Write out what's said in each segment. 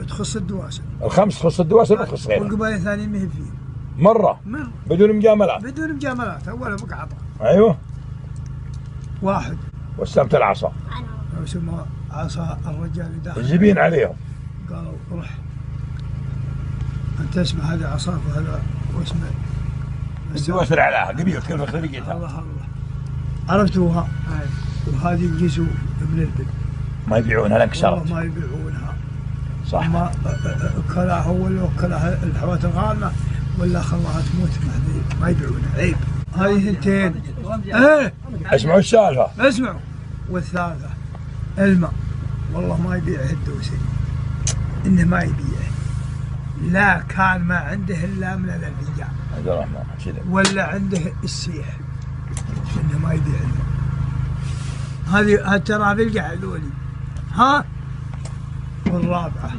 تخص الدواسر. الخمس تخص الدواسر ما تخص غيرها. والقبائل الثانية ما هي فيه. مرة بدون مجاملات. بدون مجاملات، أولها مقعطة. أيوه. واحد. وسمت العصا. وسمى عصا الرجال اللي داخل. الجبين عليهم. قالوا روح أنت اسمع هذه عصاك وهذا واسمه. الدواسر عليها قبيل كيف خريجتها. الله عرفتوها. وهذه ينجزوا ابن البن. ما يبيعونها لانكسرت. ما يبيعونها. صح. ما وكلها هو اللي وكلها الحوات الغالمة ولا خلاها تموت ما يبيعونها، عيب. هذه ثنتين. ايه اسمعوا السالفة. اسمعوا. والثالثة الماء، والله ما يبيعه الدوسي، انه ما يبيعه، لا كان ما عنده الا من الرجال ولا عنده السيح، انه ما يبيع الماء. هذه ترى رجع هذولي. ها. والرابعة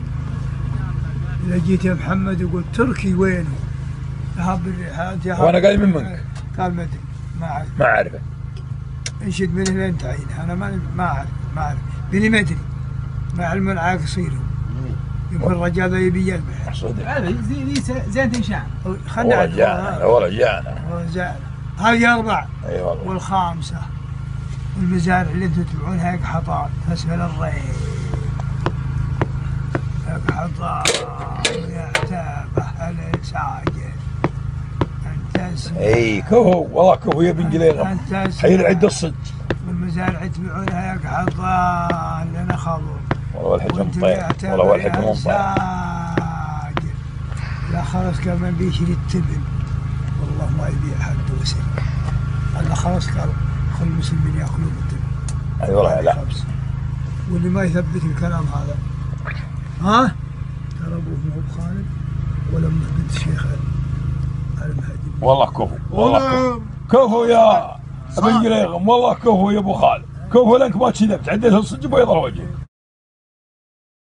إذا جيت يا محمد يقول تركي وينه؟ ذهب بالرحلات. وأنا قايل من منك؟ قال ما أدري، ما أعرفه. انشد من اللي أنت عينه، أنا ما أعرف بني ما أدري، ما علم العاق يصيره. يمكن الرجال ذا يبي يذبح. ذي زين تنشان. خلنا ورجعنا. هذه أربع. أي والله. والخامسة المزارع اللي أنتم تتبعونها يقحطان تسهل الريح. يقحطان يعتابه الساجد. اي كفو والله كفو يا بن جليغم. حين عد الصج. والمزارع يتبعونها يقحطان لنا خبر. والله الحجم طير. والله الحجم طير. لا خلاص كمان بيشري التبن. والله ما يبيع حد دوسي. هذا خلاص قال خل المسلمين ياكلون التبن. اي والله لا. واللي ما يثبت الكلام هذا. ها؟ ترى ابوه مو بخالد ولا امه بنت الشيخ المهدي. والله كفو. والله كفو يا ابن جليغم. والله كفو يا ابو خالد. كفو لك ما كذبت. عديت الصج بيض الوجه.